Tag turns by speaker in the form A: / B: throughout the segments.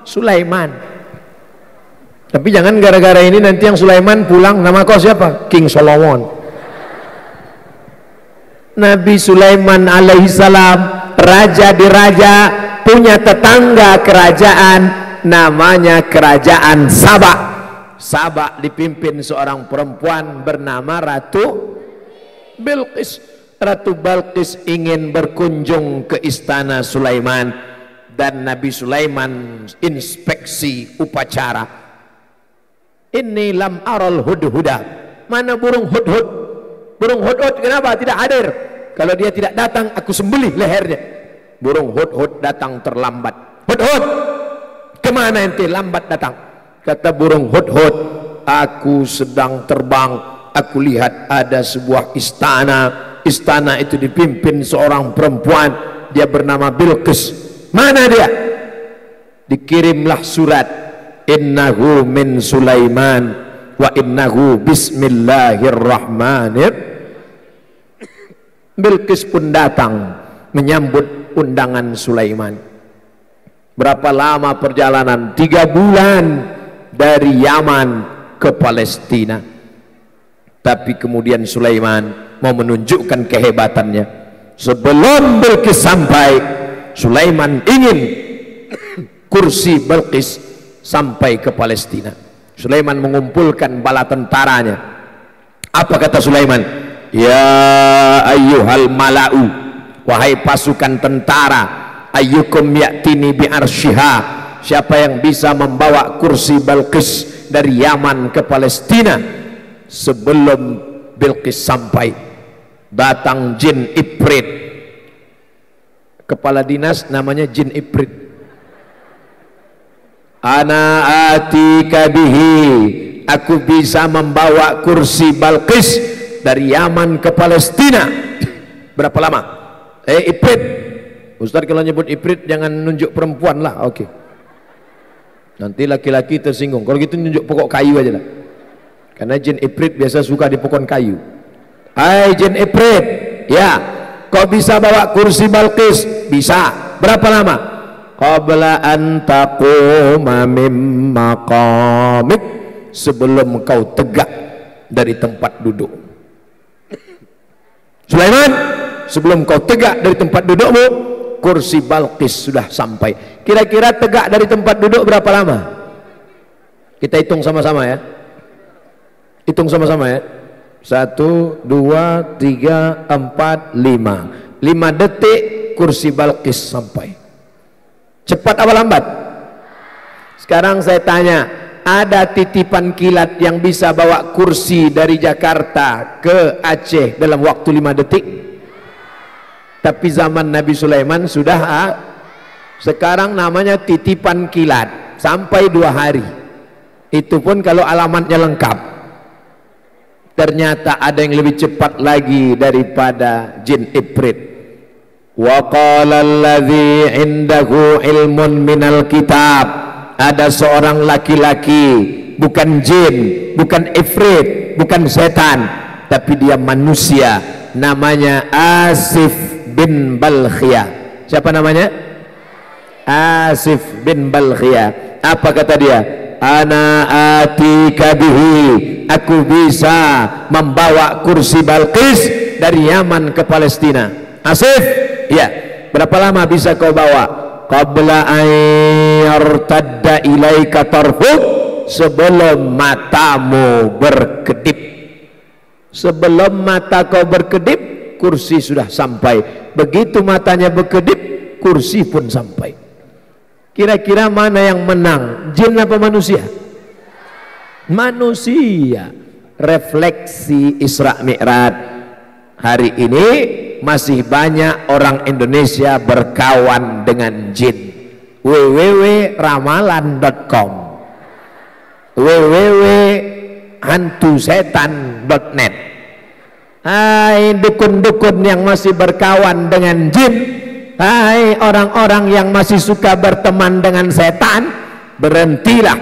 A: Sulaiman. Tapi jangan gara-gara ini nanti yang Sulaiman pulang nama kau siapa? King Solomon. Nabi Sulaiman alaihissalam raja di raja, punya tetangga kerajaan namanya kerajaan Sabak. Sabak dipimpin seorang perempuan bernama Ratu Bilqis. Ratu Bilqis ingin berkunjung ke istana Sulaiman, dan Nabi Sulaiman inspeksi upacara. Ini lam aral hudhuda, mana burung hudhud? Burung hudhud kenapa tidak hadir? Kalau dia tidak datang aku sembelih lehernya. Burung hudhud datang terlambat. Hudhud, kemana ente lambat datang? Kata burung hudhud, aku sedang terbang, aku lihat ada sebuah istana. Istana itu dipimpin seorang perempuan, dia bernama Bilqis. Mana dia? Dikirimlah surat, innahu min Sulaiman wa innahu bismillahirrahmanirrahim. Bilqis pun datang menyambut undangan Sulaiman. Berapa lama perjalanan? 3 bulan dari Yaman ke Palestina. Tapi kemudian Sulaiman mau menunjukkan kehebatannya. Sebelum Bilqis sampai, Sulaiman ingin kursi Bilqis sampai ke Palestina. Sulaiman mengumpulkan bala tentaranya. Apa kata Sulaiman? Ya ayyuhal mala'u, wahai pasukan tentara, ayyukum ya'tini bi arsyiha, siapa yang bisa membawa kursi Bilqis dari Yaman ke Palestina sebelum Bilqis sampai. Datang jin Ifrit, kepala dinas namanya jin Ifrit. Ana atika bihi, aku bisa membawa kursi Bilqis dari Yaman ke Palestina. Berapa lama? Ifrit. Ustaz kalau nyebut Ifrit jangan nunjuk perempuan lah. Oke. Nanti laki-laki tersinggung. Kalau gitu nunjuk pokok kayu aja lah. Karena jin Ifrit biasa suka di pokok kayu. Hai jin Ifrit, ya, kau bisa bawa kursi Bilqis? Bisa. Berapa lama? Qabla an taquma mim maqamik, sebelum kau tegak dari tempat duduk. Sulaiman, sebelum kau tegak dari tempat dudukmu, kursi Bilqis sudah sampai. Kira-kira tegak dari tempat duduk berapa lama? Kita hitung sama-sama ya. Hitung sama-sama ya. 1, 2, 3, 4, 5. 5 detik kursi Bilqis sampai. Cepat apa lambat? Sekarang saya tanya, ada titipan kilat yang bisa bawa kursi dari Jakarta ke Aceh dalam waktu 5 detik? Tapi zaman Nabi Sulaiman sudah sekarang namanya titipan kilat, sampai 2 hari. Itu pun kalau alamatnya lengkap. Ternyata ada yang lebih cepat lagi daripada jin Ifrit. Wa qala alladhi indahu ilmun minal kitab, ada seorang laki-laki, bukan jin, bukan Ifrit, bukan setan, tapi dia manusia, namanya Asif bin Balkhiyah. Siapa namanya? Asif bin Balkhiyah. Apa kata dia? Ana atika bihi, aku bisa membawa kursi Bilqis dari Yaman ke Palestina. Asif, ya, berapa lama bisa kau bawa? Qabla ayyartadda ilaika tarfuk, sebelum matamu berkedip. Sebelum mata kau berkedip, kursi sudah sampai. Begitu matanya berkedip, kursi pun sampai. Kira-kira mana yang menang, jin apa manusia? Manusia. Refleksi Isra Mi'raj. Hari ini masih banyak orang Indonesia berkawan dengan jin. www.ramalan.com, www.hantusetan.net. Hai dukun-dukun yang masih berkawan dengan jin, hai orang-orang yang masih suka berteman dengan setan, berhentilah,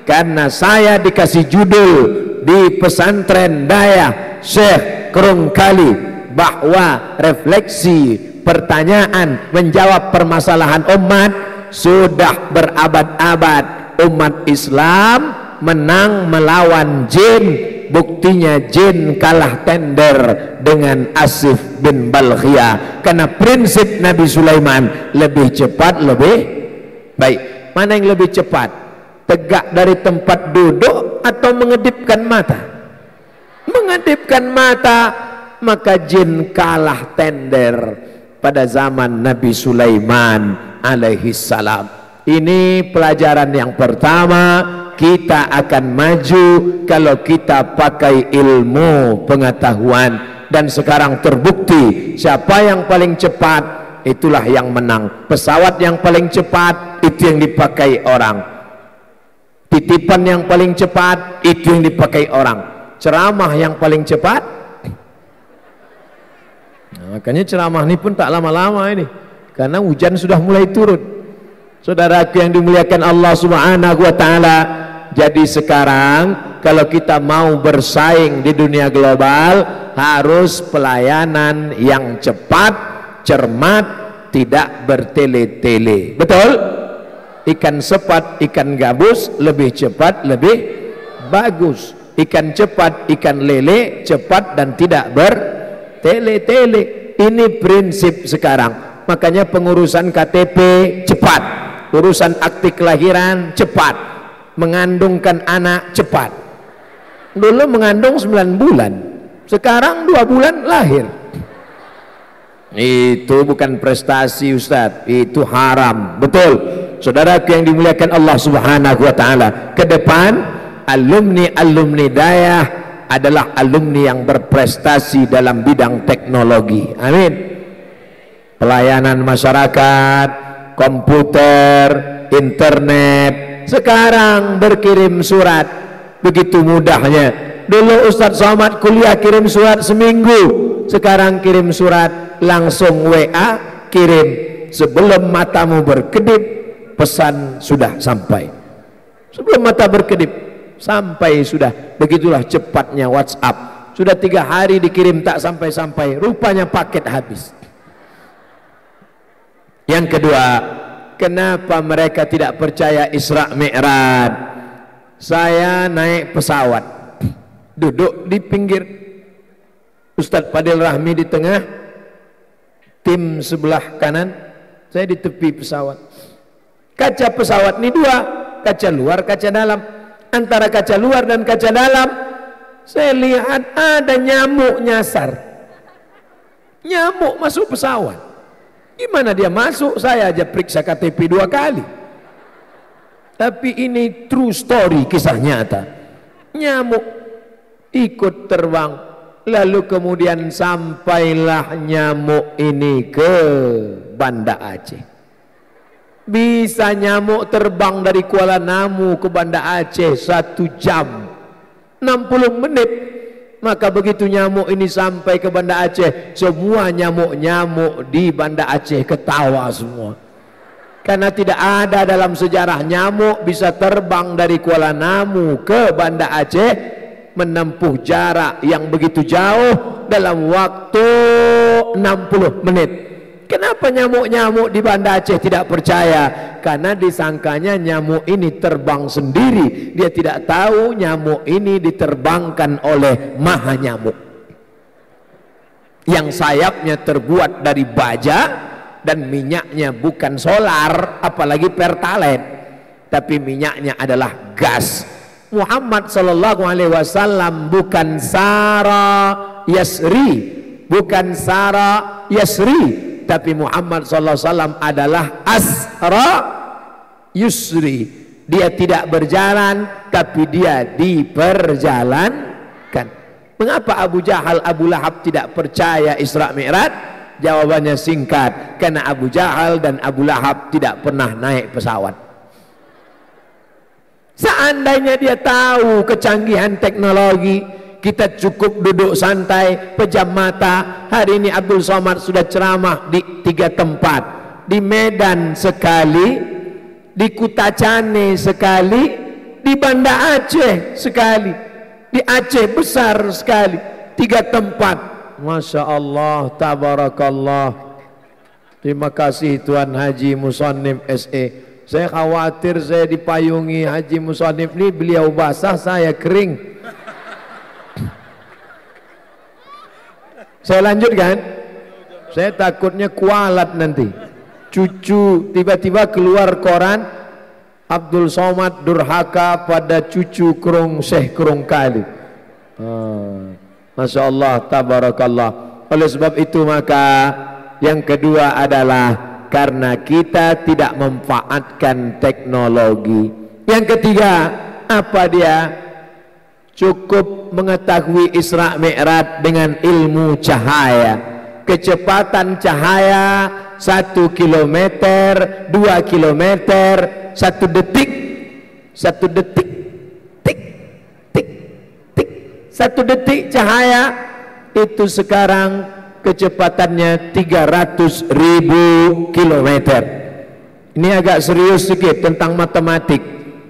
A: karena saya dikasih judul di pesantren Daya Syekh Kerungkali bahwa refleksi pertanyaan menjawab permasalahan umat sudah berabad-abad umat Islam menang melawan jin. Buktinya jin kalah tender dengan Asif bin Balkhiyah, karena prinsip Nabi Sulaiman lebih cepat lebih baik. Mana yang lebih cepat? Tegak dari tempat duduk atau mengedipkan mata? Mengedipkan mata. Maka jin kalah tender pada zaman Nabi Sulaiman alaihi salam. Ini pelajaran yang pertama. Kita akan maju kalau kita pakai ilmu pengetahuan. Dan sekarang terbukti siapa yang paling cepat, itulah yang menang. Pesawat yang paling cepat, itu yang dipakai orang. Titipan yang paling cepat, itu yang dipakai orang. Ceramah yang paling cepat, nah, makanya ceramah ini pun tak lama-lama ini, karena hujan sudah mulai turun. Saudaraku yang dimuliakan Allah Subhanahu wa ta'ala, jadi sekarang kalau kita mau bersaing di dunia global, harus pelayanan yang cepat, cermat, tidak bertele-tele. Betul? Ikan sepat, ikan gabus, lebih cepat, lebih bagus. Ikan cepat, ikan lele, cepat dan tidak bertele-tele. Ini prinsip sekarang. Makanya pengurusan KTP cepat, urusan akte kelahiran cepat, mengandungkan anak cepat. Dulu mengandung 9 bulan, sekarang 2 bulan lahir. Itu bukan prestasi Ustadz, itu haram. Betul saudara yang dimuliakan Allah Subhanahu wa ta'ala. Ke depan alumni Dayah adalah alumni yang berprestasi dalam bidang teknologi. Amin. Pelayanan masyarakat, komputer, internet. Sekarang berkirim surat begitu mudahnya. Dulu Ustadz Somad kuliah kirim surat seminggu, sekarang kirim surat langsung WA, kirim sebelum matamu berkedip, pesan sudah sampai. Sebelum mata berkedip sampai sudah. Begitulah cepatnya WhatsApp. Sudah 3 hari dikirim tak sampai-sampai, rupanya paket habis. Yang kedua, kenapa mereka tidak percaya Isra Mi'raj? Saya naik pesawat, duduk di pinggir, Ustadz Fadil Rahmi di tengah, tim sebelah kanan, saya di tepi pesawat. Kaca pesawat ini 2, kaca luar, kaca dalam. Antara kaca luar dan kaca dalam, saya lihat ada nyamuk nyasar. Nyamuk masuk pesawat. Gimana dia masuk? Saya aja periksa KTP 2 kali. Tapi ini true story, kisah nyata. Nyamuk ikut terbang, lalu kemudian sampailah nyamuk ini ke Banda Aceh. Bisa nyamuk terbang dari Kuala Namu ke Banda Aceh 1 jam 60 menit. Maka begitu nyamuk ini sampai ke Banda Aceh, semua nyamuk-nyamuk di Banda Aceh ketawa semua. Karena tidak ada dalam sejarah nyamuk bisa terbang dari Kuala Namu ke Banda Aceh menempuh jarak yang begitu jauh dalam waktu 60 menit. Kenapa nyamuk-nyamuk di Banda Aceh tidak percaya? Karena disangkanya nyamuk ini terbang sendiri. Dia tidak tahu nyamuk ini diterbangkan oleh maha nyamuk, yang sayapnya terbuat dari baja dan minyaknya bukan solar apalagi pertalite, tapi minyaknya adalah gas. Muhammad sallallahu alaihi wasallam bukan Sara Yasri, bukan Sara Yasri, tapi Muhammad sallallahu alaihi wasallam adalah Asra Yusri. Dia tidak berjalan, tapi dia diperjalankan. Mengapa Abu Jahal, Abu Lahab tidak percaya Isra Mi'raj? Jawabannya singkat, karena Abu Jahal dan Abu Lahab tidak pernah naik pesawat. Seandainya dia tahu kecanggihan teknologi, kita cukup duduk santai, pejam mata. Hari ini Abdul Somad sudah ceramah di 3 tempat, di Medan sekali, di Kutacane sekali, di Banda Aceh sekali, di Aceh besar sekali. 3 tempat. Masya Allah, tabarakallah. Terima kasih Tuan Haji Musannif SE. Saya khawatir saya dipayungi Haji Musannif ini, beliau basah saya kering. Saya lanjutkan. Saya takutnya kualat nanti. Cucu tiba-tiba keluar koran, Abdul Somad durhaka pada cucu Krung Syekh Krung Kali. Masya Allah, tabarakallah. Oleh sebab itu maka yang kedua adalah karena kita tidak memanfaatkan teknologi. Yang ketiga, apa dia? Cukup mengetahui Isra Mi'raj dengan ilmu cahaya. Kecepatan cahaya 1 kilometer, 2 kilometer, 1 detik, 1 detik, tik, tik, tik. 1 detik cahaya itu sekarang kecepatannya 300.000 kilometer. Ini agak serius sedikit tentang matematik.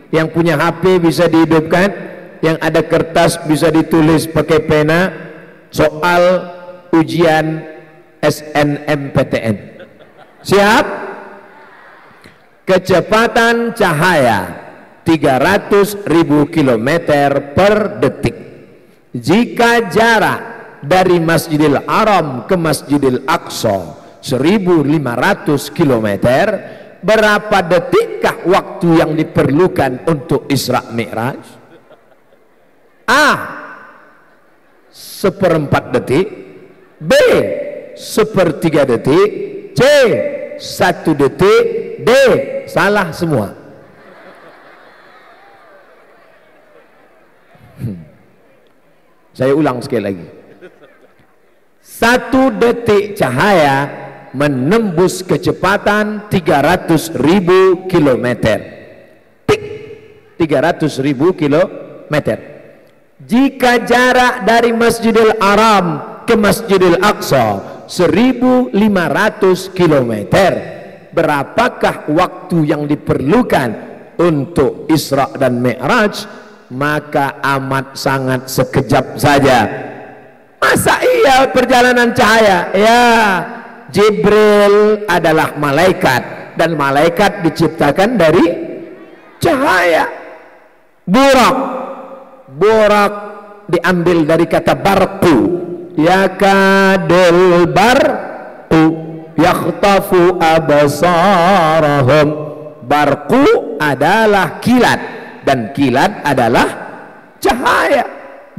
A: Yang punya HP bisa dihidupkan, yang ada kertas bisa ditulis pakai pena. Soal ujian SNMPTN. Siap? Kecepatan cahaya 300.000 kilometer per detik. Jika jarak dari Masjidil Haram ke Masjidil Aqsa 1.500 kilometer, berapa detikkah waktu yang diperlukan untuk Isra Mi'raj? A. 1/4 detik, B. 1/3 detik, C. 1 detik, D. Salah semua. Saya ulang sekali lagi. 1 detik cahaya menembus kecepatan 300.000 kilometer. Tik, 300.000 kilometer. Jika jarak dari Masjidil Haram ke Masjidil Aqsa 1.500 kilometer, berapakah waktu yang diperlukan untuk Isra dan Mi'raj? Maka amat sangat sekejap saja. Masa iya perjalanan cahaya? Ya, Jibril adalah malaikat, dan malaikat diciptakan dari cahaya. Burak diambil dari kata barqu. Yakadul barqu yakhtafu absarahum. Barqu adalah kilat, dan kilat adalah cahaya.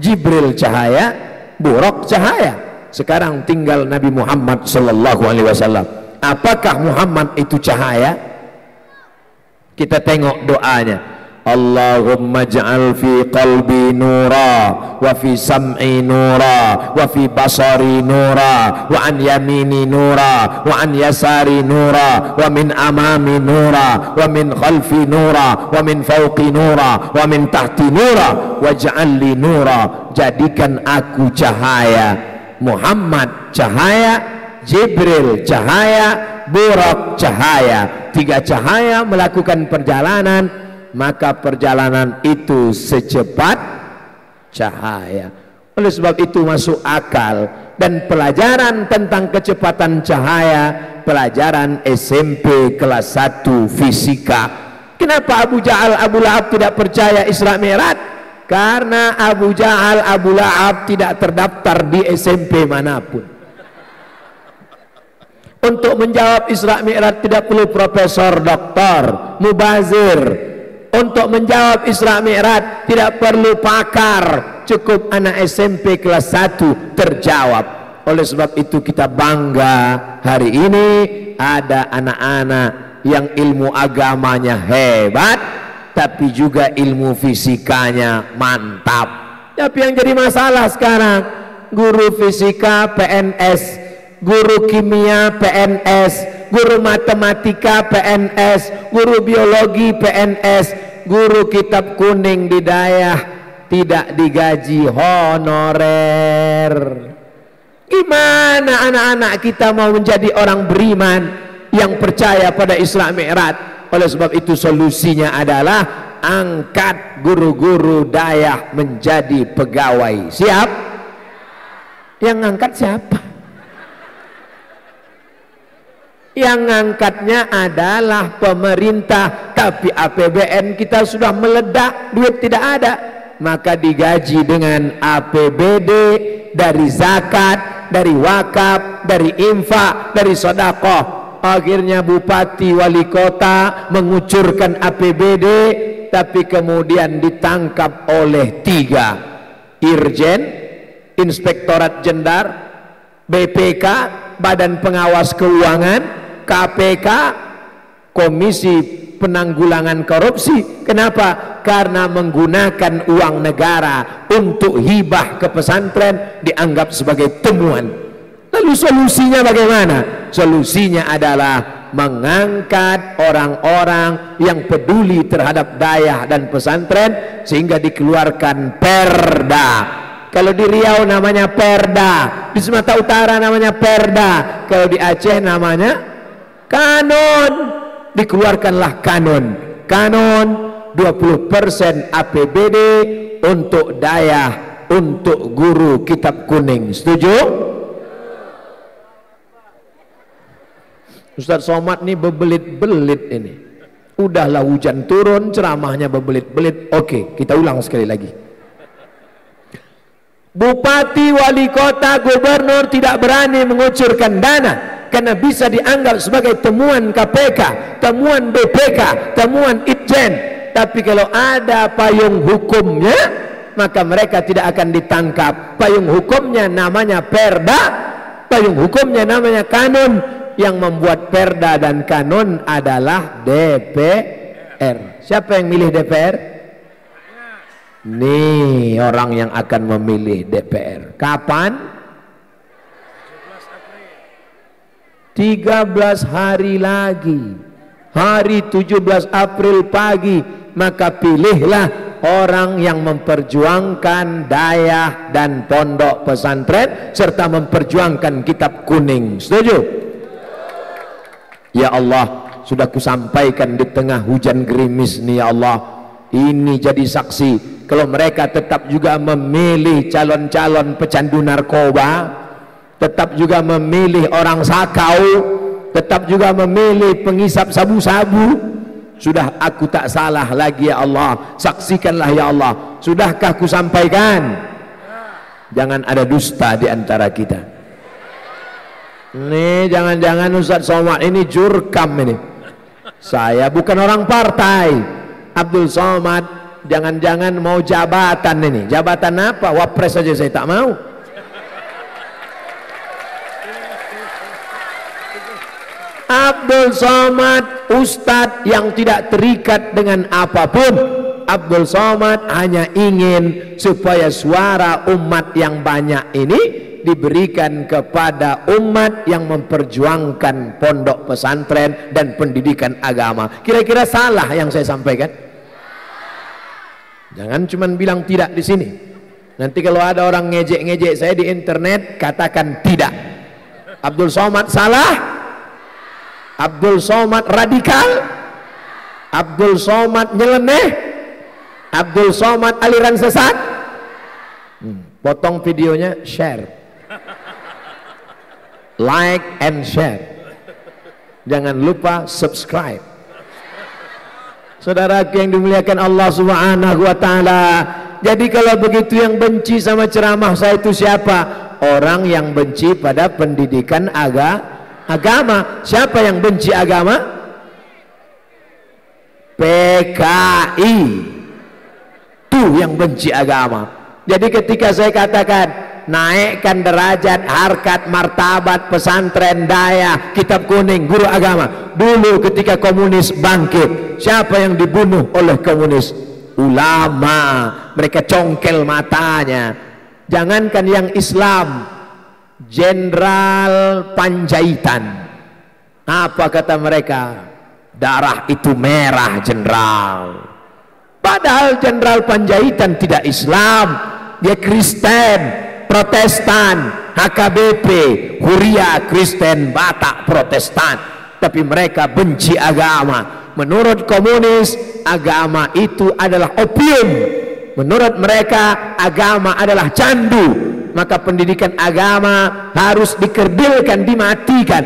A: Jibril cahaya, Burak cahaya. Sekarang tinggal Nabi Muhammad sallallahu alaihi wasallam. Apakah Muhammad itu cahaya? Kita tengok doanya. Allahumma ja'al fi qalbi nura, wa fi sam'i nura, wa fi basari nura, wa an yamini nura, wa an yasari nura, wa min amami nura, wa min khalfi nura, wa min fawqi nura, wa min tahti nura, wa ja'al li nura. Jadikan aku cahaya. Muhammad cahaya, Jibril cahaya, Burak cahaya. 3 cahaya melakukan perjalanan, maka perjalanan itu secepat cahaya. Oleh sebab itu masuk akal. Dan pelajaran tentang kecepatan cahaya, pelajaran SMP kelas 1 fisika. Kenapa Abu Jahal, Abu Lahab tidak percaya Isra Mi'raj? Karena Abu Jahal, Abu Lahab tidak terdaftar di SMP manapun. Untuk menjawab Isra Mi'raj tidak perlu profesor, doktor, mubazir. Untuk menjawab Isra Mi'raj tidak perlu pakar, cukup anak SMP kelas 1 terjawab. Oleh sebab itu kita bangga hari ini ada anak-anak yang ilmu agamanya hebat, tapi juga ilmu fisikanya mantap. Tapi yang jadi masalah sekarang, guru fisika PNS, guru kimia PNS, guru matematika PNS, guru biologi PNS, guru kitab kuning di daerah tidak digaji honorer. Gimana anak-anak kita mau menjadi orang beriman yang percaya pada Isra Mi'raj? Oleh sebab itu solusinya adalah angkat guru-guru daerah menjadi pegawai. Siap? Yang ngangkat siapa? Yang ngangkatnya adalah pemerintah, tapi APBN kita sudah meledak, duit tidak ada, maka digaji dengan APBD, dari zakat, dari wakaf, dari infak, dari sedekah. Akhirnya bupati wali kota mengucurkan APBD, tapi kemudian ditangkap oleh 3 Irjen, Inspektorat Jenderal, BPK, Badan Pengawas Keuangan, KPK, Komisi Penanggulangan Korupsi. Kenapa? Karena menggunakan uang negara untuk hibah ke pesantren dianggap sebagai temuan. Lalu solusinya bagaimana? Solusinya adalah mengangkat orang-orang yang peduli terhadap dakwah dan pesantren sehingga dikeluarkan perda. Kalau di Riau namanya perda, di Sumatera Utara namanya perda, kalau di Aceh namanya kanon. Dikeluarkanlah kanon 20% APBD untuk dakwah, untuk guru kitab kuning. Setuju? Ustaz Somad nih bebelit-belit ini. Udahlah hujan turun, ceramahnya bebelit-belit. Oke, kita ulang sekali lagi. Bupati, wali kota, gubernur tidak berani mengucurkan dana karena bisa dianggap sebagai temuan KPK, temuan BPK, temuan Itjen. Tapi kalau ada payung hukumnya, maka mereka tidak akan ditangkap. Payung hukumnya namanya perda, payung hukumnya namanya kanon. Yang membuat perda dan kanon adalah DPR. Siapa yang milih DPR? Nih orang yang akan memilih DPR. Kapan? 13 hari lagi, hari 17 April pagi. Maka pilihlah orang yang memperjuangkan dakwah dan pondok pesantren serta memperjuangkan kitab kuning. Setuju? Ya Allah, sudah kusampaikan di tengah hujan gerimis nih ya Allah. Ini jadi saksi kalau mereka tetap juga memilih calon-calon pecandu narkoba, tetap juga memilih orang sakau, tetap juga memilih penghisap sabu-sabu. Sudah aku tak salah lagi ya Allah. Saksikanlah ya Allah. Sudahkah kusampaikan? Jangan ada dusta di antara kita. Nih jangan-jangan Ustaz Somad ini jurkam ini. Saya bukan orang partai. Abdul Somad jangan-jangan mau jabatan ini. Jabatan apa? Wapres saja saya tak mau. Abdul Somad ustadz yang tidak terikat dengan apapun. Abdul Somad hanya ingin supaya suara umat yang banyak ini diberikan kepada umat yang memperjuangkan pondok pesantren dan pendidikan agama. Kira-kira salah yang saya sampaikan? Jangan cuma bilang tidak di sini. Nanti kalau ada orang ngejek-ngejek saya di internet, katakan tidak. Abdul Somad salah? Abdul Somad radikal? Abdul Somad nyeleneh? Abdul Somad aliran sesat? Potong videonya, share. Like and share. Jangan lupa subscribe. Saudaraku yang dimuliakan Allah Subhanahu wa taala. Jadi kalau begitu yang benci sama ceramah saya itu siapa? Orang yang benci pada pendidikan agama. Siapa yang benci agama? PKI. Tuh yang benci agama. Jadi ketika saya katakan naikkan derajat, harkat, martabat pesantren, dakwah, kitab kuning, guru agama. Dulu ketika komunis bangkit, siapa yang dibunuh oleh komunis? Ulama. Mereka congkel matanya. Jangankan yang Islam, Jenderal Panjaitan, apa kata mereka? Darah itu merah jenderal. Padahal Jenderal Panjaitan tidak Islam, dia Kristen, Protestan, HKBP, Huria, Kristen, Batak, Protestan. Tapi mereka benci agama. Menurut komunis, agama itu adalah opium. Menurut mereka, agama adalah candu. Maka pendidikan agama harus dikerdilkan, dimatikan.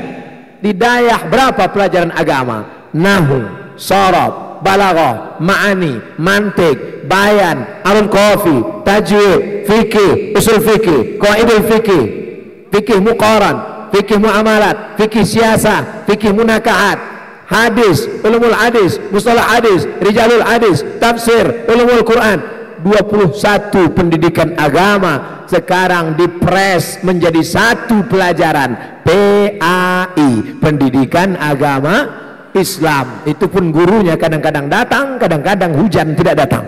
A: Di Dayah berapa pelajaran agama? Nahwu, sharaf, balaghah, ma'ani, mantik, bayan, alun qafi, tajwid, fikih, usul fikih, qawaidul fikih, fikih muqaran, fikih muamalat, fikih siasah, fikih munakahat, hadis, ulumul hadis, mustalah hadis, rijalul hadis, tafsir, ulumul Quran. 21 pendidikan agama sekarang dipres menjadi satu pelajaran, PAI, pendidikan agama Islam. Itu pun gurunya kadang-kadang datang, kadang-kadang hujan tidak datang.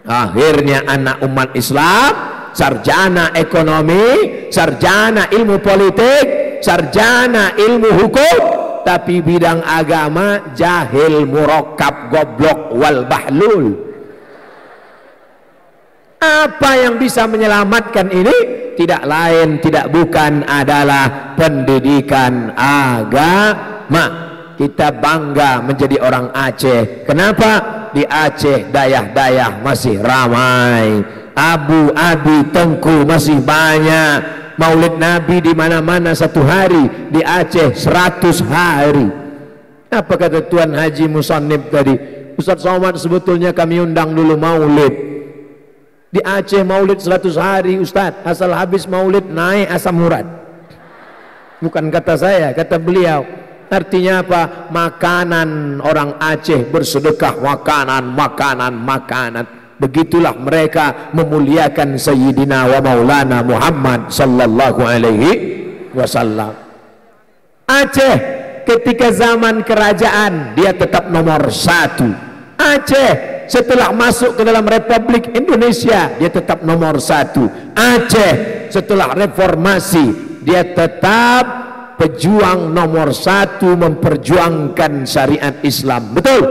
A: Akhirnya anak umat Islam, sarjana ekonomi, sarjana ilmu politik, sarjana ilmu hukum, tapi bidang agama jahil, murakkab, goblok, wal bahlul. Apa yang bisa menyelamatkan ini? Tidak lain, tidak bukan adalah pendidikan agama. Kita bangga menjadi orang Aceh. Kenapa? Di Aceh dayah-dayah masih ramai, abu-abi tengku masih banyak, maulid Nabi di mana-mana 1 hari, di Aceh 100 hari. Apa kata Tuan Haji Musannib tadi? Ustaz Somad, sebetulnya kami undang dulu maulid di Aceh, maulid 100 hari Ustaz, asal habis maulid naik asam urat. Bukan kata saya, kata beliau. Artinya apa? Makanan orang Aceh bersedekah, makanan. Begitulah mereka memuliakan Sayyidina wa Maulana Muhammad sallallahu alaihi wasallam. Aceh ketika zaman kerajaan dia tetap nomor 1. Aceh setelah masuk ke dalam Republik Indonesia dia tetap nomor 1. Aceh setelah reformasi dia tetap pejuang nomor 1 memperjuangkan syariat Islam. Betul?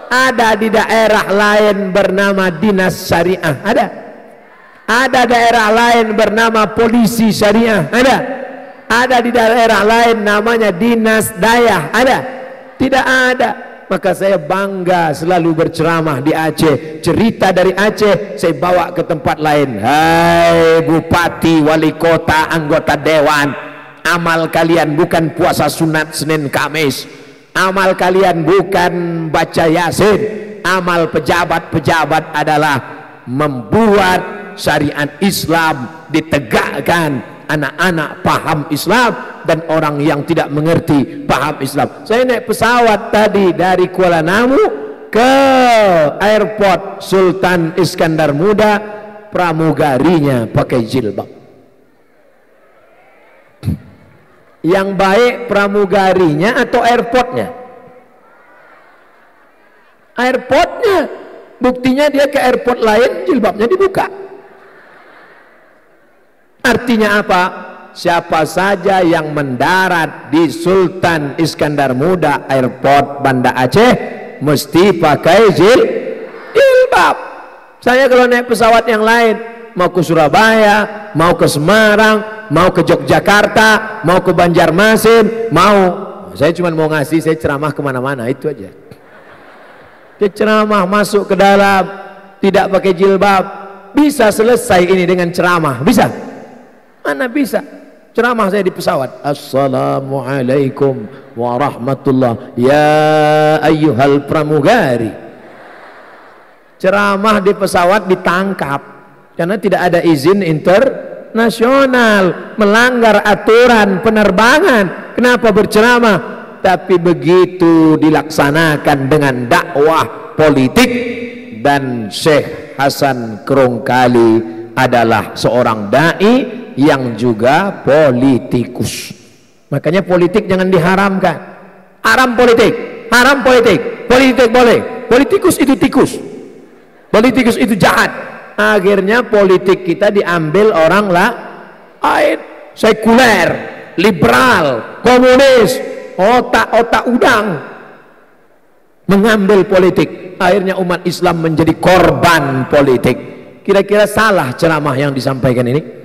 A: Ada di daerah lain bernama dinas syariah? Ada. Ada daerah lain bernama polisi syariah? Ada. Ada di daerah lain namanya dinas dayah? Ada. Tidak ada. Maka saya bangga selalu berceramah di Aceh. Cerita dari Aceh saya bawa ke tempat lain. Hai bupati, wali kota, anggota dewan, amal kalian bukan puasa sunat Senin Kamis, amal kalian bukan baca Yasin, amal pejabat-pejabat adalah membuat syariat Islam ditegakkan. Anak-anak paham Islam dan orang yang tidak mengerti paham Islam. Saya naik pesawat tadi dari Kuala Namu ke airport Sultan Iskandar Muda, pramugarinya pakai jilbab. Yang baik pramugarinya atau airportnya? Airportnya. Buktinya dia ke airport lain jilbabnya dibuka. Artinya apa? Siapa saja yang mendarat di Sultan Iskandar Muda Airport Banda Aceh mesti pakai jilbab. Saya kalau naik pesawat yang lain, mau ke Surabaya, mau ke Semarang, mau ke Yogyakarta, mau ke Banjarmasin, saya cuma mau ngasih, saya ceramah kemana-mana, itu aja. Dia ceramah masuk ke dalam tidak pakai jilbab, bisa selesai ini dengan ceramah? Bisa? Mana bisa? Ceramah saya di pesawat, Assalamualaikum warahmatullah ya ayyuhal pramugari. Ceramah di pesawat ditangkap karena tidak ada izin internasional, melanggar aturan penerbangan. Kenapa berceramah? Tapi begitu dilaksanakan dengan dakwah politik, dan Syekh Hasan Kerongkali adalah seorang dai yang juga politikus. Makanya politik jangan diharamkan. Haram politik, haram politik. Politik boleh, politikus itu tikus, politikus itu jahat. Akhirnya politik kita diambil orang lain, sekuler, liberal, komunis, otak-otak udang mengambil politik. Akhirnya umat Islam menjadi korban politik. Kira-kira salah ceramah yang disampaikan ini?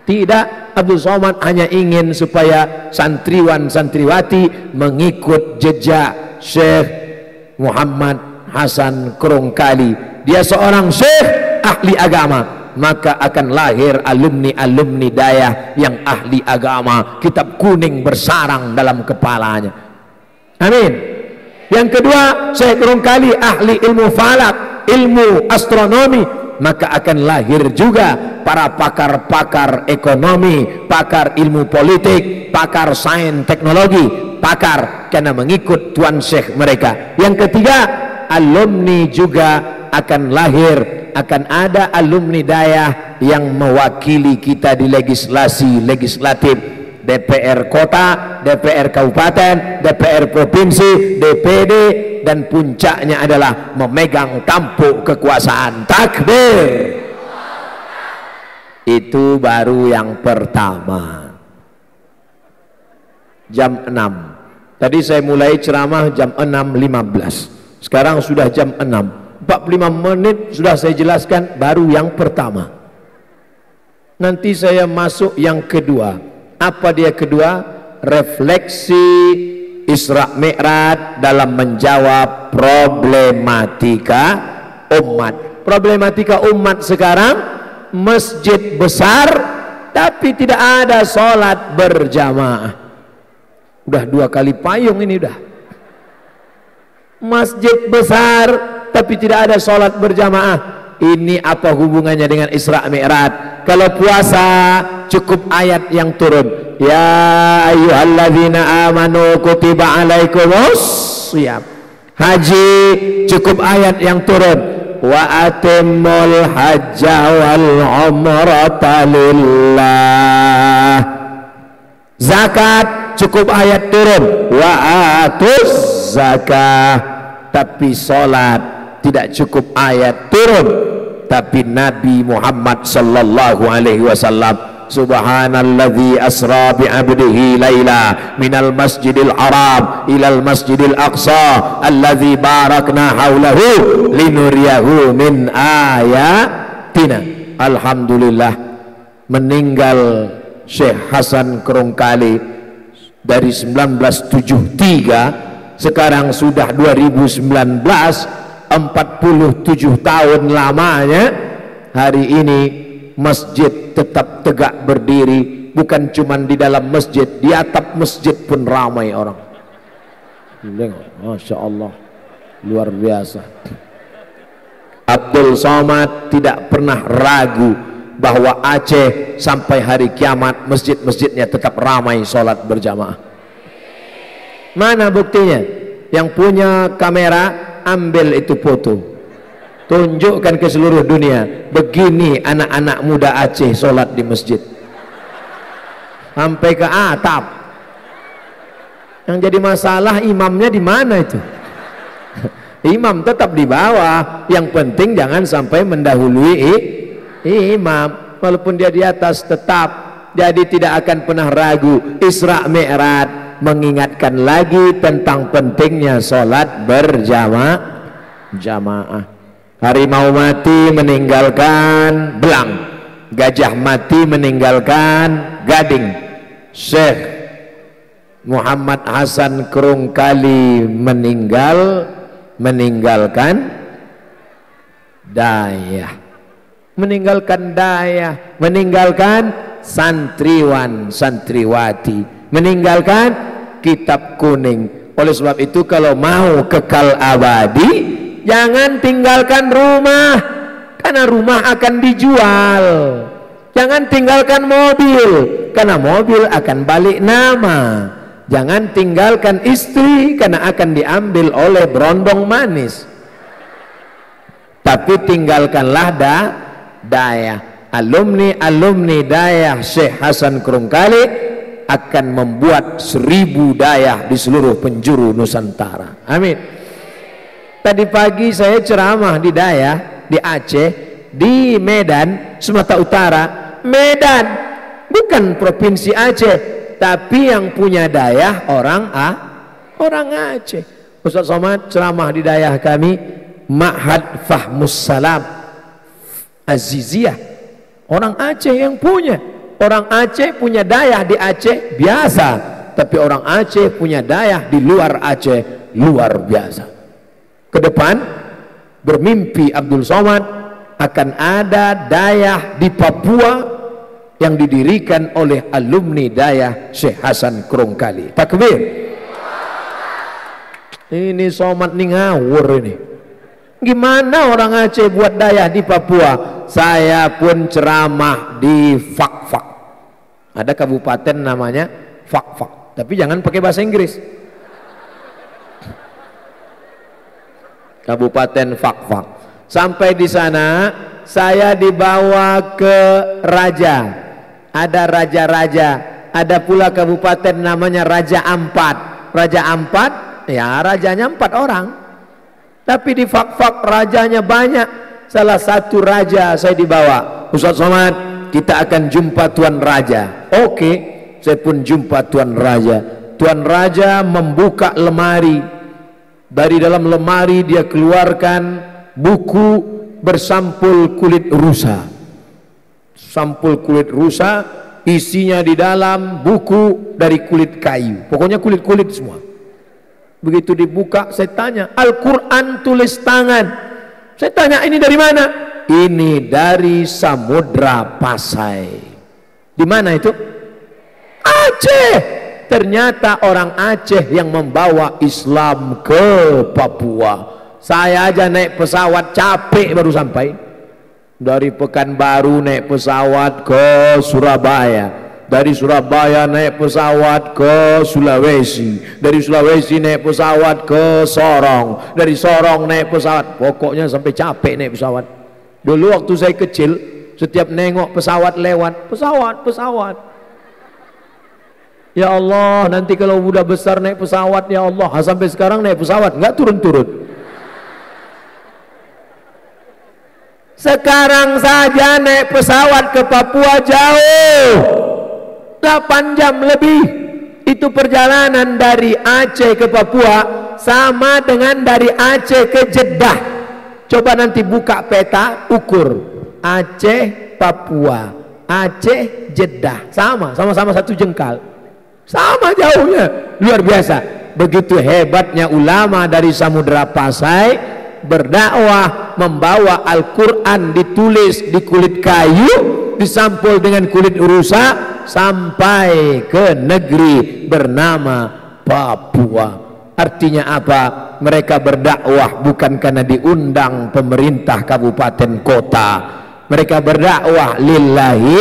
A: Tidak. Abdul Somad hanya ingin supaya santriwan santriwati mengikut jejak Syekh Muhammad Hasan Kerongkali. Dia seorang syekh ahli agama, maka akan lahir alumni-alumni dayah yang ahli agama, kitab kuning bersarang dalam kepalanya. Amin. Yang kedua, Syekh Kurungkali ahli ilmu falak, ilmu astronomi, maka akan lahir juga para pakar-pakar ekonomi, pakar ilmu politik, pakar sains teknologi, pakar karena mengikut tuan syekh mereka. Yang ketiga, alumni juga akan lahir, akan ada alumni dayah yang mewakili kita di legislasi legislatif, DPR kota, DPR kabupaten, DPR provinsi, DPD, dan puncaknya adalah memegang tampuk kekuasaan. Takbir. Itu baru yang pertama. Jam 6. Tadi saya mulai ceramah jam 6.15. Sekarang sudah jam 6. 45 menit sudah saya jelaskan baru yang pertama. Nanti saya masuk yang kedua. Apa dia kedua? Refleksi Isra Mi'raj dalam menjawab problematika umat. Problematika umat sekarang, masjid besar tapi tidak ada sholat berjamaah. Udah 2 kali payung ini udah. Masjid besar tapi tidak ada sholat berjamaah. Ini apa hubungannya dengan Isra Mi'raj? Kalau puasa cukup ayat yang turun, ya ayyuhalladzina amanu kutiba alaikumus shiyam. Haji cukup ayat yang turun, wa atimul hajja wal umrata lillah. Zakat cukup ayat turun, wa atuz zakah. Tapi sholat tidak cukup ayat turun, tapi Nabi Muhammad sallallahu alaihi wasallam, subhanalladzi asra bi 'abdihi laila minal masjidil haram ilal masjidil aqsa alladzi barakna haulahu linuriyahu min ayatina. Alhamdulillah, meninggal Syekh Hasan Kurungkali dari 1973, sekarang sudah 2019, 47 tahun lamanya. Hari ini masjid tetap tegak berdiri, bukan cuma di dalam masjid, di atap masjid pun ramai orang. Masya Allah, luar biasa. Abdul Somad tidak pernah ragu bahwa Aceh sampai hari kiamat masjid-masjidnya tetap ramai sholat berjamaah. Mana buktinya? Yang punya kamera ambil itu foto, tunjukkan ke seluruh dunia, begini anak-anak muda Aceh sholat di masjid sampai ke atap. Yang jadi masalah imamnya di mana itu? Imam tetap di bawah, yang penting jangan sampai mendahului imam, walaupun dia di atas tetap. Jadi tidak akan pernah ragu. Isra Mi'raj mengingatkan lagi tentang pentingnya sholat berjamaah. Harimau mati meninggalkan belang, gajah mati meninggalkan gading. Syekh Muhammad Hasan Kurungkali meninggalkan dayah, meninggalkan santriwan santriwati, meninggalkan kitab kuning. Oleh sebab itu, kalau mau kekal abadi, jangan tinggalkan rumah, karena rumah akan dijual. Jangan tinggalkan mobil, karena mobil akan balik nama. Jangan tinggalkan istri, karena akan diambil oleh berondong manis. Tapi tinggalkanlah dayah. Alumni dayah Syekh Hasan Kurungkali akan membuat 1000 dayah di seluruh penjuru Nusantara. Amin. Tadi pagi saya ceramah di dayah di Aceh, di Medan, Sumatera Utara. Medan bukan provinsi Aceh, tapi yang punya dayah orang Aceh. Ustaz Somad ceramah di dayah kami, Ma'had Fahmus Salam Aziziyah, orang Aceh yang punya. Orang Aceh punya dayah di Aceh biasa, tapi orang Aceh punya dayah di luar Aceh luar biasa. Ke depan bermimpi Abdul Somad akan ada dayah di Papua yang didirikan oleh alumni dayah Syekh Hasan Krongkali. Takbir. Ini somat nih ngawur ini. Gimana orang Aceh buat dayah di Papua? Saya pun ceramah di Fak-Fak. Ada kabupaten namanya Fak-Fak, tapi jangan pakai bahasa Inggris. Kabupaten Fak-Fak. Sampai di sana saya dibawa ke raja. Ada raja-raja, ada pula kabupaten namanya Raja Ampat. Raja Ampat, ya rajanya 4 orang. Tapi di Fak-Fak rajanya banyak. Salah satu raja saya dibawa. Ustaz Somad, kita akan jumpa Tuan Raja. Oke, saya pun jumpa Tuan Raja. Tuan Raja membuka lemari. Dari dalam lemari dia keluarkan buku bersampul kulit rusa. Sampul kulit rusa, isinya di dalam buku dari kulit kayu. Pokoknya kulit-kulit semua. Begitu dibuka, saya tanya, Al-Quran tulis tangan. Saya tanya, ini dari mana? Ini dari Samudra Pasai. Di mana itu? Aceh. Ternyata orang Aceh yang membawa Islam ke Papua. Saya aja naik pesawat capek baru sampai. Dari Pekanbaru naik pesawat ke Surabaya. Dari Surabaya naik pesawat ke Sulawesi. Dari Sulawesi naik pesawat ke Sorong. Dari Sorong naik pesawat. Pokoknya sampai capek naik pesawat. Dulu waktu saya kecil, setiap nengok pesawat lewat, pesawat. Ya Allah, nanti kalau udah besar naik pesawat, ya Allah. Sampai sekarang naik pesawat nggak turun-turun. Sekarang saja naik pesawat ke Papua jauh, 8 jam lebih. Itu perjalanan dari Aceh ke Papua sama dengan dari Aceh ke Jeddah. Coba nanti buka peta, ukur Aceh Papua, Aceh Jeddah, sama-sama 1 jengkal, sama jauhnya, luar biasa. Begitu hebatnya ulama dari Samudra Pasai berdakwah, membawa Al-Quran ditulis di kulit kayu, disampul dengan kulit rusa sampai ke negeri bernama Papua. Artinya apa? Mereka berdakwah bukan karena diundang pemerintah kabupaten kota. Mereka berdakwah lillahi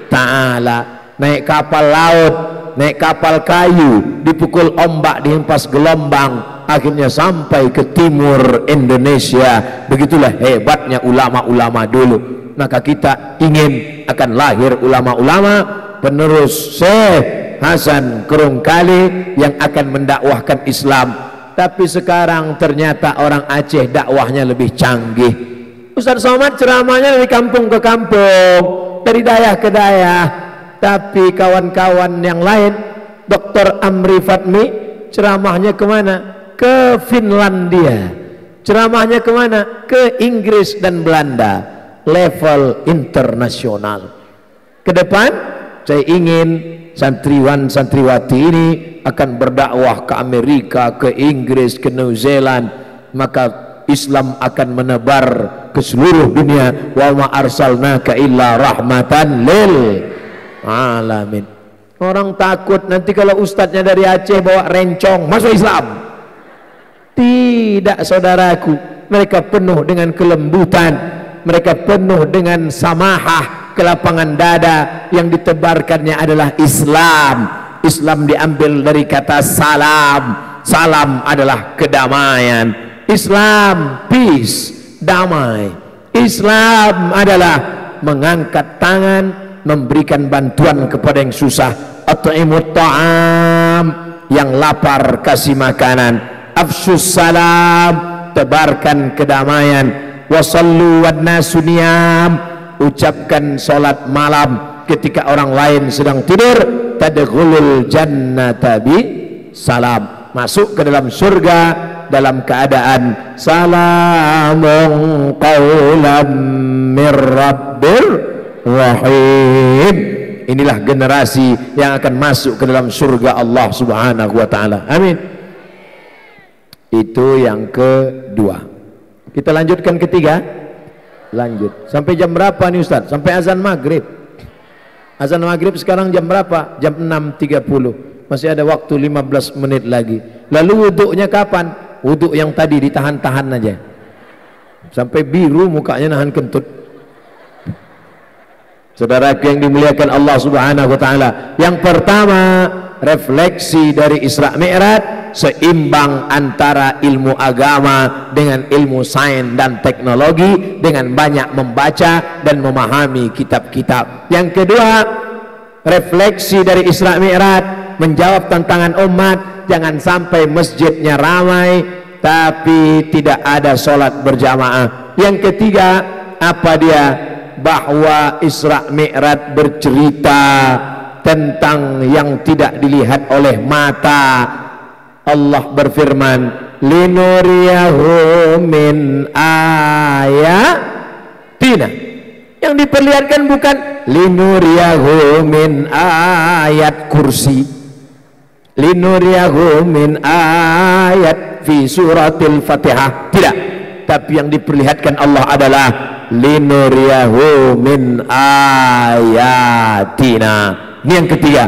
A: ta'ala. Naik kapal laut, naik kapal kayu, dipukul ombak, dihempas gelombang, akhirnya sampai ke timur Indonesia. Begitulah hebatnya ulama-ulama dulu. Maka kita ingin akan lahir ulama-ulama penerus Syekh Hasan Krongkali yang akan mendakwahkan Islam. Tapi sekarang ternyata orang Aceh dakwahnya lebih canggih. Ustaz Somad ceramahnya dari kampung ke kampung, dari dayah ke dayah. Tapi kawan-kawan yang lain, Dr. Amri Fatmi ceramahnya kemana? Ke Finlandia. Ceramahnya kemana? Ke Inggris dan Belanda. Level internasional. Ke depan saya ingin santriwan santriwati ini akan berdakwah ke Amerika, ke Inggris, ke New Zealand. Maka Islam akan menebar ke seluruh dunia. Wa ma arsalnaka illa rahmatan lil alamin. Orang takut nanti kalau ustadznya dari Aceh bawa rencong masuk Islam. Tidak, saudaraku, mereka penuh dengan kelembutan, mereka penuh dengan samahah, kelapangan dada. Yang ditebarkannya adalah Islam. Islam diambil dari kata salam. Salam adalah kedamaian. Islam peace, damai. Islam adalah mengangkat tangan, memberikan bantuan kepada yang susah. At'imut ta'am, yang lapar kasih makanan. Afsus salam, tebarkan kedamaian. Wasallu wan nasu niyam, ucapkan salat malam ketika orang lain sedang tidur. Tadkhulul jannata bi salam, masuk ke dalam surga dalam keadaan salamun qaulan mir rabbir rahim. Inilah generasi yang akan masuk ke dalam surga Allah Subhanahu wa taala. Amin. Itu yang kedua. Kita lanjutkan ketiga. Lanjut. Sampai jam berapa nih Ustaz? Sampai azan maghrib. Azan maghrib sekarang jam berapa? Jam 6.30. Masih ada waktu 15 menit lagi. Lalu wuduknya kapan? Wuduk yang tadi ditahan-tahan aja. Sampai biru mukanya nahan kentut. Saudara yang dimuliakan Allah Subhanahu wa taala. Yang pertama, refleksi dari Isra Mi'raj seimbang antara ilmu agama dengan ilmu sains dan teknologi dengan banyak membaca dan memahami kitab-kitab. Yang kedua, refleksi dari Isra Mi'raj menjawab tantangan umat, jangan sampai masjidnya ramai tapi tidak ada sholat berjamaah. Yang ketiga, apa dia? Bahwa Isra Mi'raj bercerita tentang yang tidak dilihat oleh mata. Allah berfirman, linuriyahu min ayatina. Yang diperlihatkan bukan linuriyahu min ayat kursi, linuriyahu min ayat fi suratil Fatihah, tidak. Tapi yang diperlihatkan Allah adalah linuriyahu min ayatina. Ini yang ketiga.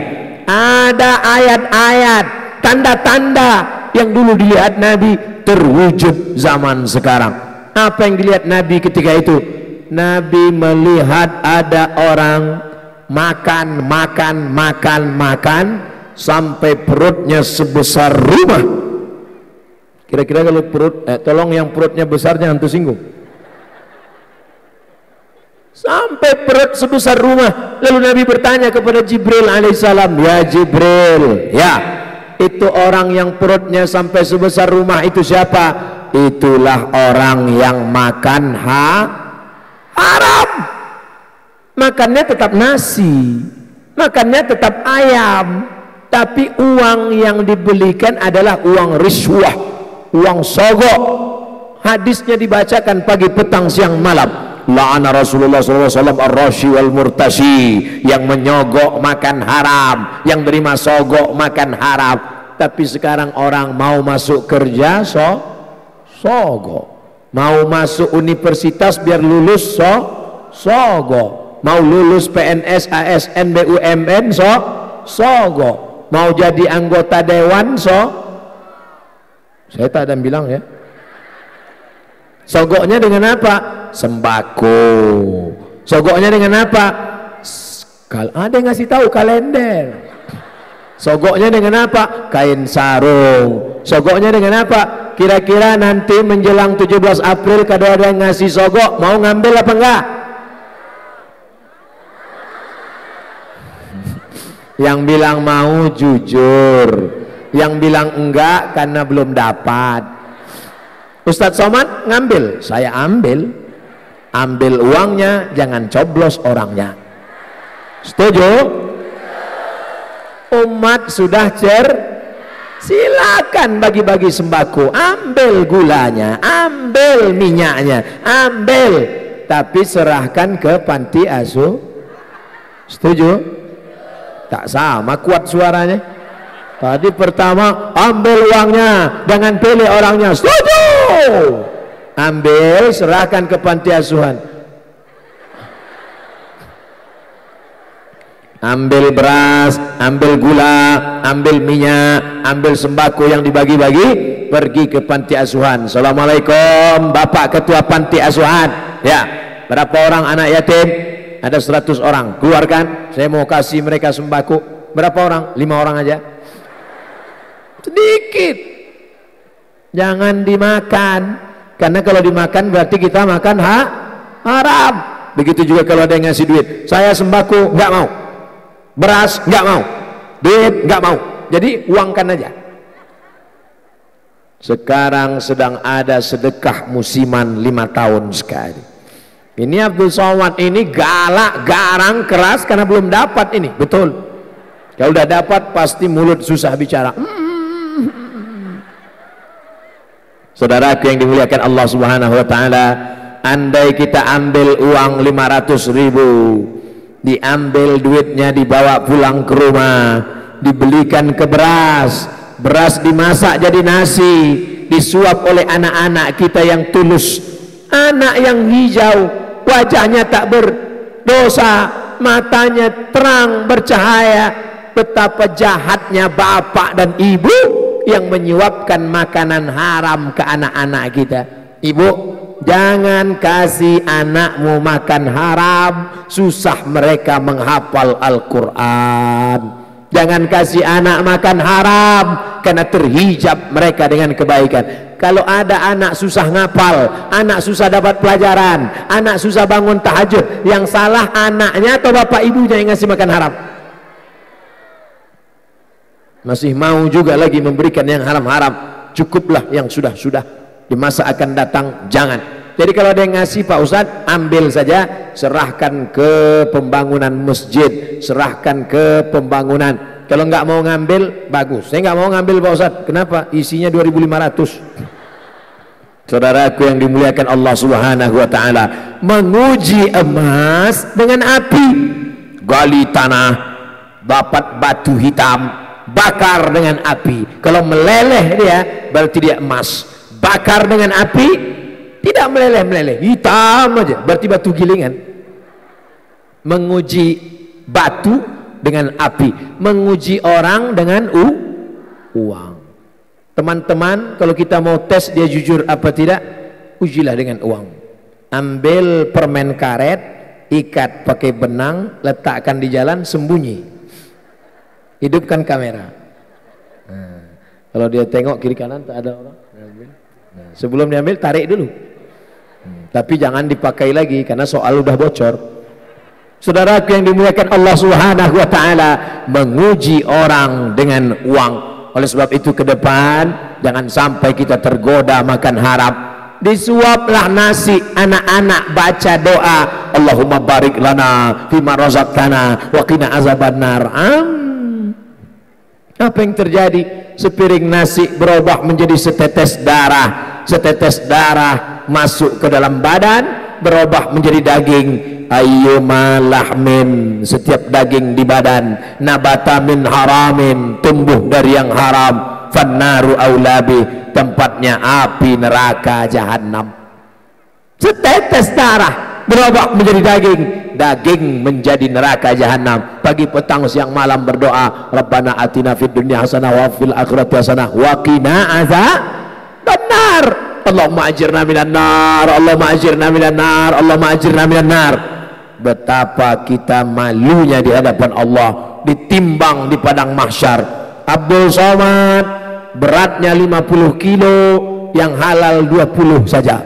A: Ada ayat-ayat, tanda-tanda yang dulu dilihat Nabi terwujud zaman sekarang. Apa yang dilihat Nabi ketika itu? Nabi melihat ada orang makan sampai perutnya sebesar rumah. Kira-kira kalau perut, tolong yang perutnya besar jangan tersinggung. Sampai perut sebesar rumah. Lalu Nabi bertanya kepada Jibril alaihissalam, ya Jibril, ya, itu orang yang perutnya sampai sebesar rumah itu siapa? Itulah orang yang makan haram. Makannya tetap nasi, makannya tetap ayam, tapi uang yang dibelikan adalah uang riswah, uang sogok. Hadisnya dibacakan pagi, petang, siang, malam. La'ana Rasulullah SAW ar-rashi wal murtashi, yang menyogok makan haram, yang terima sogok makan haram. Tapi sekarang orang mau masuk kerja sogok, mau masuk universitas biar lulus sogok, mau lulus PNS, ASN, BUMN sogok, mau jadi anggota dewan saya tak ada bilang ya. Sogoknya dengan apa? Sembako. Sogoknya dengan apa? Ada yang ngasih tahu kalender. Sogoknya dengan apa? Kain sarung. Sogoknya dengan apa? Kira-kira nanti menjelang 17 April kalau ada yang ngasih sogok, mau ngambil apa enggak? Yang bilang mau jujur, yang bilang enggak karena belum dapat. Ustadz Somad ngambil, saya ambil uangnya, jangan coblos orangnya. Setuju? Umat sudah silakan bagi-bagi sembako, ambil gulanya, ambil minyaknya, ambil, tapi serahkan ke panti asuh. Setuju? Tak sama kuat suaranya. Tadi pertama ambil uangnya, jangan pilih orangnya. Setuju? Ambil, serahkan ke panti asuhan. Ambil beras, ambil gula, ambil minyak, ambil sembako yang dibagi-bagi, pergi ke panti asuhan. Assalamualaikum Bapak Ketua Panti Asuhan. Ya, berapa orang anak yatim? Ada 100 orang. Keluarkan, saya mau kasih mereka sembako. Berapa orang? 5 orang aja. Sedikit, jangan dimakan, karena kalau dimakan berarti kita makan haram. Begitu juga kalau ada yang ngasih duit, saya sembako nggak mau, beras nggak mau, duit nggak mau, jadi uangkan aja. Sekarang sedang ada sedekah musiman 5 tahun sekali. Ini Abdul Somad ini galak, garang, keras karena belum dapat ini, betul. Kalau udah dapat pasti mulut susah bicara. Saudaraku yang dimuliakan Allah Subhanahu wa taala, andai kita ambil uang 500.000, diambil duitnya, dibawa pulang ke rumah, dibelikan ke beras dimasak jadi nasi, disuap oleh anak-anak kita yang tulus, anak yang hijau, wajahnya tak berdosa, matanya terang bercahaya. Betapa jahatnya bapak dan ibu yang menyuapkan makanan haram ke anak-anak kita. Ibu, jangan kasih anakmu makan haram, susah mereka menghafal Al-Quran. Jangan kasih anak makan haram, karena terhijab mereka dengan kebaikan. Kalau ada anak susah ngapal, anak susah dapat pelajaran, anak susah bangun tahajud, yang salah anaknya atau bapak ibunya yang ngasih makan haram? Masih mau juga lagi memberikan yang haram-haram. Cukuplah yang sudah-sudah, di masa akan datang jangan. Jadi kalau ada yang ngasih Pak Ustadz, ambil saja, serahkan ke pembangunan masjid, serahkan ke pembangunan. Kalau nggak mau ngambil, bagus. Saya nggak mau ngambil Pak Ustadz. Kenapa? Isinya 2.500. Saudaraku yang dimuliakan Allah Subhanahu wa Ta'ala, menguji emas dengan api. Gali tanah, dapat batu hitam, bakar dengan api. Kalau meleleh dia, berarti dia emas. Bakar dengan api, tidak meleleh-meleleh, hitam aja, berarti batu gilingan. Menguji batu dengan api, menguji orang dengan uang. Teman-teman, kalau kita mau tes dia jujur apa tidak, ujilah dengan uang. Ambil permen karet, ikat pakai benang, letakkan di jalan, sembunyi. Hidupkan kamera. Nah, kalau dia tengok kiri kanan tak ada orang, nah, sebelum diambil tarik dulu. Tapi jangan dipakai lagi karena soal udah bocor. Saudaraku yang dimuliakan Allah Subhanahu wa Ta'ala, menguji orang dengan uang. Oleh sebab itu ke depan jangan sampai kita tergoda makan haram. Disuaplah nasi, anak-anak baca doa, Allahumma barik lana fima razaqtana wa qina azabannar. Apa yang terjadi? Sepiring nasi berubah menjadi setetes darah. Setetes darah masuk ke dalam badan, berubah menjadi daging. Ayyuma lahmin, setiap daging di badan, nabata min haramin, tumbuh dari yang haram, fannaru aulabi, tempatnya api neraka jahanam. Setetes darah berubah menjadi daging, daging menjadi neraka jahanam. Pagi petang siang malam berdoa, Rabbana atina fid dunya hasanah wa fil akhirati hasanah wa qina azabannar. Allahumma ajirna minan nar, Allahumma ajirna minan nar, Allahumma ajirna minan nar. Betapa kita malunya di hadapan Allah, ditimbang di padang mahsyar. Abdul Somad beratnya 50 kilo, yang halal 20 saja.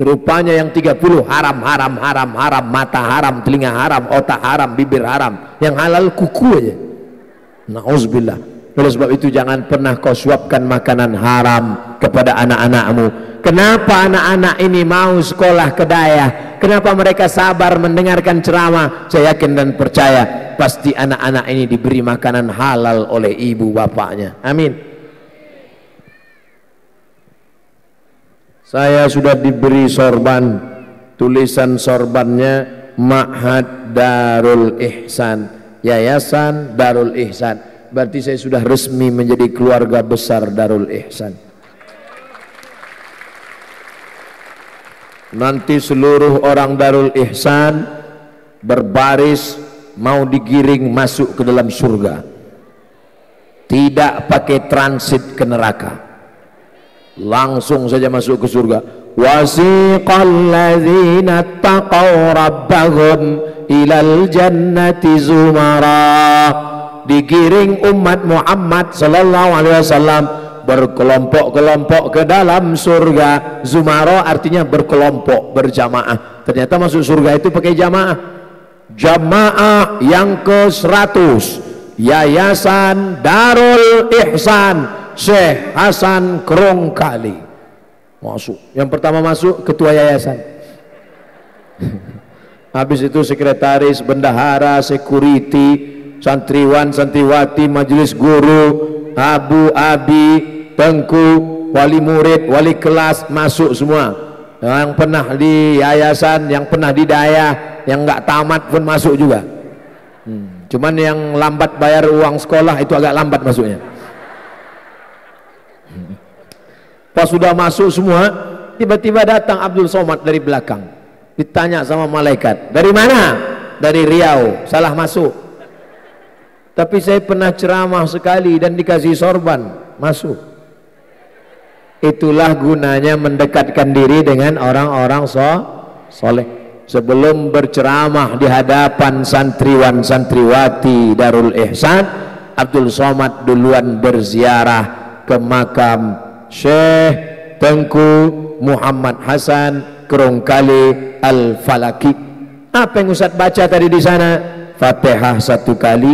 A: Rupanya yang 30 haram, haram, haram, haram, mata haram, telinga haram, otak haram, bibir haram. Yang halal kuku aja. Nauzubillah. Oleh sebab itu jangan pernah kau suapkan makanan haram kepada anak-anakmu. Kenapa anak-anak ini mau sekolah ke Daya? Kenapa mereka sabar mendengarkan ceramah? Saya yakin dan percaya pasti anak-anak ini diberi makanan halal oleh ibu bapaknya. Amin. Saya sudah diberi sorban, tulisan sorbannya Ma'had Darul Ihsan, Yayasan Darul Ihsan. Berarti saya sudah resmi menjadi keluarga besar Darul Ihsan. Nanti seluruh orang Darul Ihsan berbaris mau digiring masuk ke dalam surga, tidak pakai transit ke neraka, langsung saja masuk ke surga. Wasiqal ladzina taqaw rabbahum ilal jannati zumara. Digiring umat Muhammad sallallahu alaihi wasallam berkelompok-kelompok ke dalam surga. Zumara artinya berkelompok, berjamaah. Ternyata masuk surga itu pakai jamaah. Jamaah yang ke-100, Yayasan Darul Ihsan Syekh Hasan Kerongkali masuk. Yang pertama masuk ketua yayasan. Habis itu sekretaris, bendahara, security, santriwan, santriwati, majelis guru, abu, abi, tengku, wali murid, wali kelas masuk semua. Yang pernah di yayasan, yang pernah di Daya, yang nggak tamat pun masuk juga. Cuman yang lambat bayar uang sekolah itu agak lambat masuknya. Pas sudah masuk semua, tiba-tiba datang Abdul Somad dari belakang. Ditanya sama malaikat, dari mana? Dari Riau. Salah masuk. Tapi saya pernah ceramah sekali dan dikasih sorban, masuk. Itulah gunanya mendekatkan diri dengan orang-orang soleh. Sebelum berceramah di hadapan santriwan santriwati Darul Ihsan, Abdul Somad duluan berziarah ke makam Syekh Tengku Muhammad Hasan Kerongkali Al-Falaki. Apa yang Ustaz baca tadi di sana? Fatihah 1 kali,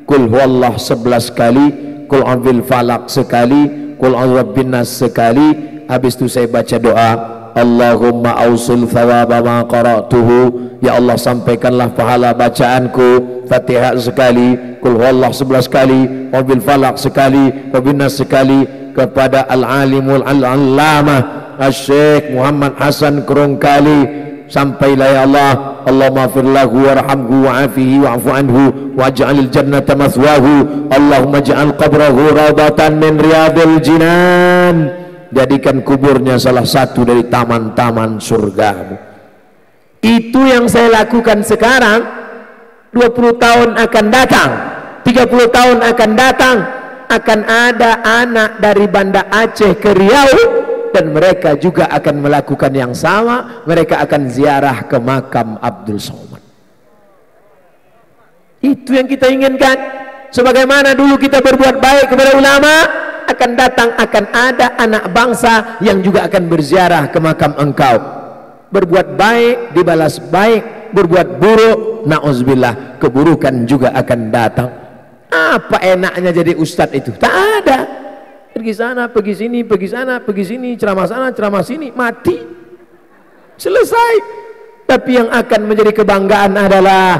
A: Qul huwallah 11 kali, Qul a'udzu falaq sekali, Qul a'udzu binnas sekali. Habis itu saya baca doa, Allahumma ausul thawaba ma qara'tuhu, ya Allah sampaikanlah pahala bacaanku. Fatihah sekali, Qul huwallah 11 kali, wabil falaq sekali, wabinnas sekali, kepada al-alimul al-allamah Syekh Muhammad Hasan Kerongkali. Sampailah ya Allah, Allahumma fir lahu warhamhu wa'afihi wa'fu anhu waj'alil jannata mathwahu, Allahumma ja'al qabrahu raudatan min riyadil jinan, jadikan kuburnya salah satu dari taman-taman surgamu. Itu yang saya lakukan sekarang. 20 tahun akan datang, 30 tahun akan datang, akan ada anak dari Banda Aceh ke Riau, dan mereka juga akan melakukan yang sama. Mereka akan ziarah ke makam Abdul Somad. Itu yang kita inginkan. Sebagaimana dulu kita berbuat baik kepada ulama, akan datang, akan ada anak bangsa yang juga akan berziarah ke makam engkau. Berbuat baik dibalas baik, berbuat buruk, na'udzubillah, keburukan juga akan datang. Apa enaknya jadi ustadz itu? Tak ada. Pergi sana, pergi sini, pergi sana, pergi sini, ceramah sana, ceramah sini, mati. Selesai. Tapi yang akan menjadi kebanggaan adalah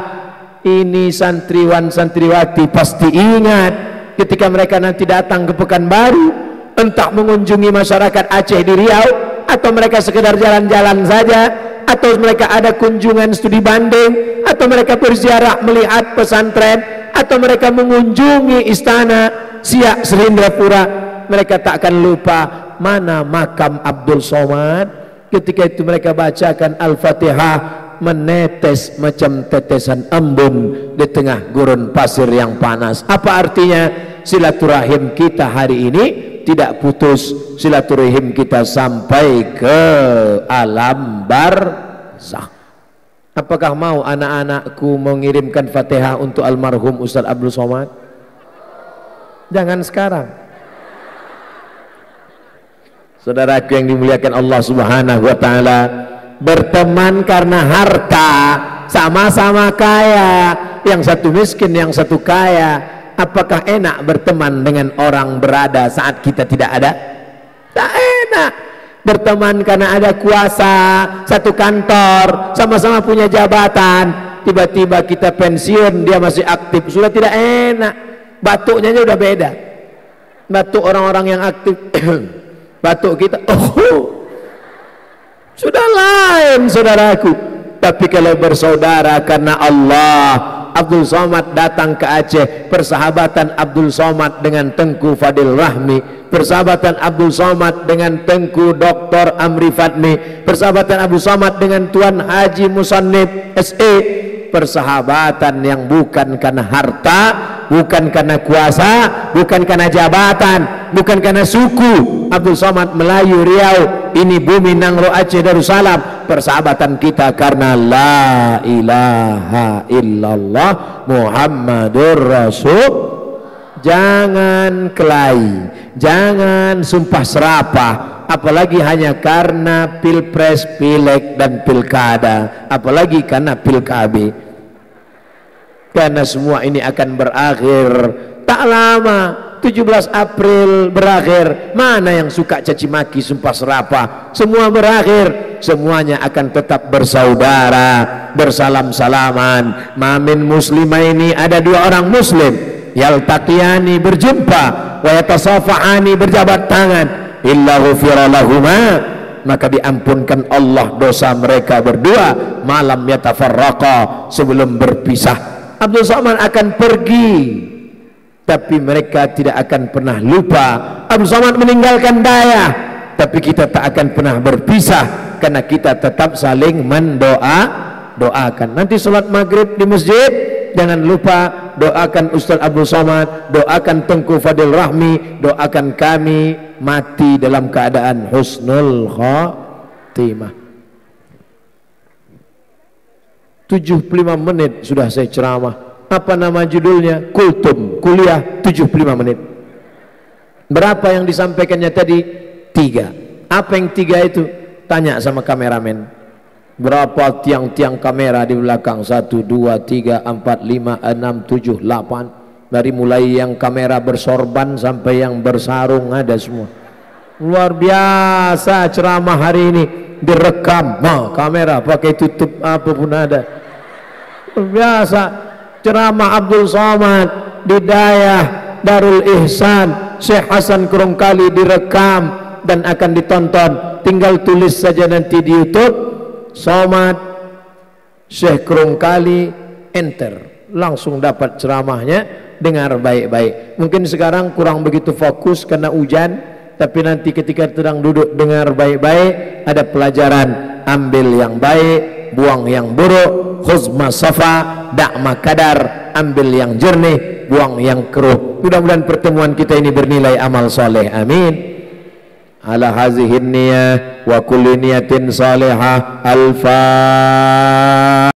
A: ini santriwan santriwati pasti ingat ketika mereka nanti datang ke Pekanbaru, entah mengunjungi masyarakat Aceh di Riau, atau mereka sekedar jalan-jalan saja, atau mereka ada kunjungan studi banding, atau mereka berziarah melihat pesantren, atau mereka mengunjungi istana Siak Serindrapura, mereka tak akan lupa mana makam Abdul Somad. Ketika itu mereka bacakan Al-Fatihah, menetes macam tetesan embun di tengah gurun pasir yang panas. Apa artinya? Silaturahim kita hari ini tidak putus, silaturahim kita sampai ke alam barzakh. Apakah mau anak-anakku mengirimkan Fatihah untuk almarhum Ustaz Abdul Somad? Jangan sekarang. Saudaraku yang dimuliakan Allah Subhanahu wa taala, berteman karena harta, sama-sama kaya, yang satu miskin, yang satu kaya. Apakah enak berteman dengan orang berada saat kita tidak ada? Tak enak. Berteman karena ada kuasa, satu kantor, sama-sama punya jabatan, tiba-tiba kita pensiun, dia masih aktif, sudah tidak enak. Batuknya aja udah beda. Batuk orang-orang yang aktif batuk kita, sudah lain saudaraku. Tapi kalau bersaudara karena Allah, Abdul Somad datang ke Aceh, persahabatan Abdul Somad dengan Tengku Fadil Rahmi, persahabatan Abdul Somad dengan Tengku Dr. Amri Fatmi, persahabatan Abdul Somad dengan Tuan Haji Musannif SE, persahabatan yang bukan karena harta, bukan karena kuasa, bukan karena jabatan, bukan karena suku. Abdul Somad Melayu Riau, ini bumi Nangro Aceh Darussalam. Persahabatan kita karena la ilaha illallah Muhammadur Rasul. Jangan kelahi, jangan sumpah serapah, apalagi hanya karena pilpres, pileg dan pilkada, apalagi karena pilkabe. Karena semua ini akan berakhir tak lama. 17 April berakhir. Mana yang suka caci maki, sumpah serapah? Semua berakhir. Semuanya akan tetap bersaudara, bersalam-salaman. Mamin muslimah ini ada 2 orang muslim, yaltaqiyani berjumpa, wa yatasafahani berjabat tangan, illa ghufira lahuma, maka diampunkan Allah dosa mereka berdua. Malam yatafarraqa, sebelum berpisah. Abdul Somad akan pergi, tapi mereka tidak akan pernah lupa. Abdul Somad meninggalkan dayah, tapi kita tak akan pernah berpisah karena kita tetap saling doakan. Nanti sholat maghrib di masjid, jangan lupa doakan Ustaz Abdul Somad, doakan Tengku Fadil Rahmi, doakan kami mati dalam keadaan husnul khatimah. 75 menit sudah saya ceramah. Apa nama judulnya? Kultum, kuliah 75 menit. Berapa yang disampaikannya tadi? 3. Apa yang 3 itu? Tanya sama kameramen. Berapa tiang-tiang kamera di belakang? 1, 2, 3, 4, 5, 6, 7, 8. Dari mulai yang kamera bersorban sampai yang bersarung ada semua. Luar biasa ceramah hari ini, direkam. Kamera pakai tutup apapun ada. Luar biasa ceramah Abdul Somad di Dayah Darul Ihsan Syekh Hasan Kurungkali direkam dan akan ditonton. Tinggal tulis saja nanti di YouTube Somad Syekh Kurungkali, enter, langsung dapat ceramahnya. Dengar baik-baik. Mungkin sekarang kurang begitu fokus karena hujan, tapi nanti ketika sedang duduk dengar baik-baik, ada pelajaran. Ambil yang baik, buang yang buruk. Khuzma safa, da'ma kadar. Ambil yang jernih, buang yang keruh. Mudah-mudahan pertemuan kita ini bernilai amal soleh. Amin. Ala hazihin niyah wa kulli niyatin salihah. Al-Fatihah.